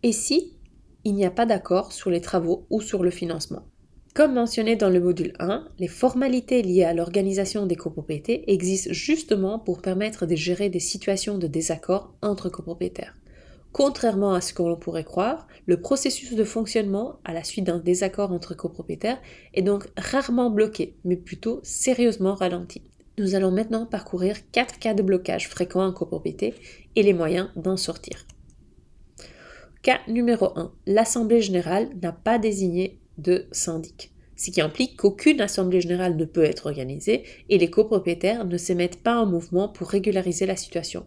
Et si il n'y a pas d'accord sur les travaux ou sur le financement? Comme mentionné dans le module 1, les formalités liées à l'organisation des copropriétés existent justement pour permettre de gérer des situations de désaccord entre copropriétaires. Contrairement à ce que l'on pourrait croire, le processus de fonctionnement à la suite d'un désaccord entre copropriétaires est donc rarement bloqué, mais plutôt sérieusement ralenti. Nous allons maintenant parcourir 4 cas de blocage fréquents en copropriété et les moyens d'en sortir. Cas numéro 1. L'Assemblée générale n'a pas désigné de syndic, ce qui implique qu'aucune assemblée générale ne peut être organisée et les copropriétaires ne se mettent pas en mouvement pour régulariser la situation.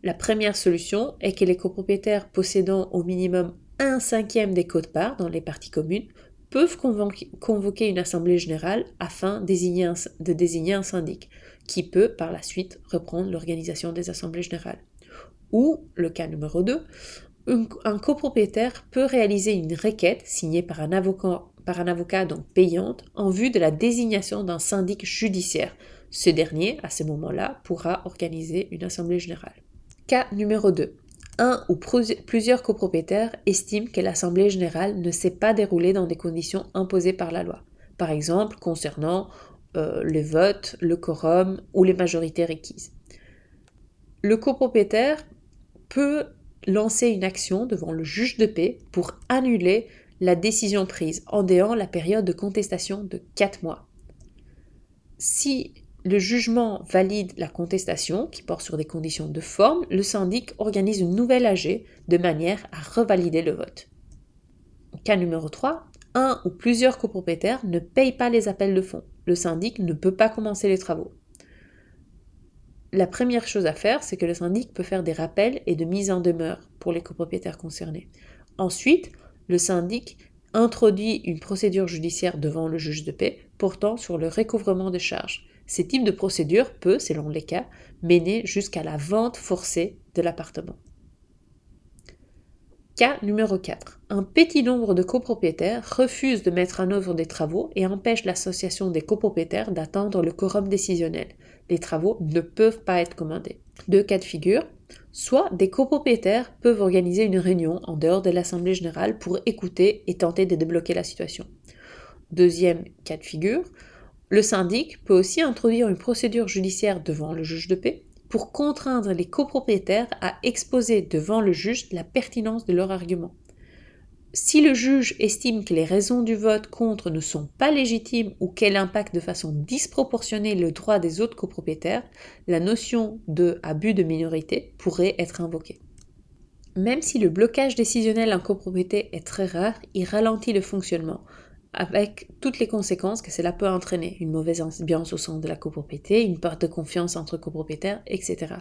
La première solution est que les copropriétaires possédant au minimum 1/5 des quotes-parts dans les parties communes peuvent convoquer une assemblée générale afin de désigner un syndic, qui peut par la suite reprendre l'organisation des assemblées générales. Ou, le cas numéro 2, un copropriétaire peut réaliser une requête signée par un avocat donc payante en vue de la désignation d'un syndic judiciaire. Ce dernier, à ce moment-là, pourra organiser une assemblée générale. Cas numéro 2. Un ou plusieurs copropriétaires estiment que l'assemblée générale ne s'est pas déroulée dans des conditions imposées par la loi. Par exemple, concernant les votes, le quorum ou les majorités requises. Le copropriétaire peut lancer une action devant le juge de paix pour annuler la décision prise en déant la période de contestation de 4 mois. Si le jugement valide la contestation, qui porte sur des conditions de forme, le syndic organise une nouvelle AG de manière à revalider le vote. Cas numéro 3. Un ou plusieurs copropriétaires ne payent pas les appels de fonds. Le syndic ne peut pas commencer les travaux. La première chose à faire, c'est que le syndic peut faire des rappels et de mise en demeure pour les copropriétaires concernés. Ensuite, le syndic introduit une procédure judiciaire devant le juge de paix portant sur le recouvrement de charges. Ce type de procédure peut, selon les cas, mener jusqu'à la vente forcée de l'appartement. Cas numéro 4. Un petit nombre de copropriétaires refuse de mettre en œuvre des travaux et empêche l'association des copropriétaires d'atteindre le quorum décisionnel. Les travaux ne peuvent pas être commandés. 2 cas de figure. Soit des copropriétaires peuvent organiser une réunion en dehors de l'assemblée générale pour écouter et tenter de débloquer la situation. 2e cas de figure. Le syndic peut aussi introduire une procédure judiciaire devant le juge de paix pour contraindre les copropriétaires à exposer devant le juge la pertinence de leurs arguments. Si le juge estime que les raisons du vote contre ne sont pas légitimes ou qu'elles impactent de façon disproportionnée le droit des autres copropriétaires, la notion de abus de minorité pourrait être invoquée. Même si le blocage décisionnel en copropriété est très rare, il ralentit le fonctionnement, avec toutes les conséquences que cela peut entraîner, une mauvaise ambiance au sein de la copropriété, une perte de confiance entre copropriétaires, etc.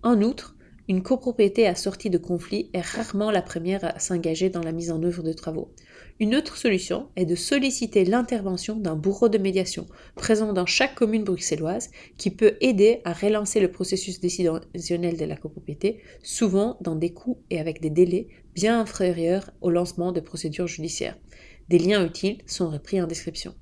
En outre, une copropriété assortie de conflits est rarement la première à s'engager dans la mise en œuvre de travaux. Une autre solution est de solliciter l'intervention d'un bureau de médiation présent dans chaque commune bruxelloise qui peut aider à relancer le processus décisionnel de la copropriété, souvent dans des coûts et avec des délais bien inférieurs au lancement de procédures judiciaires. Des liens utiles sont repris en description.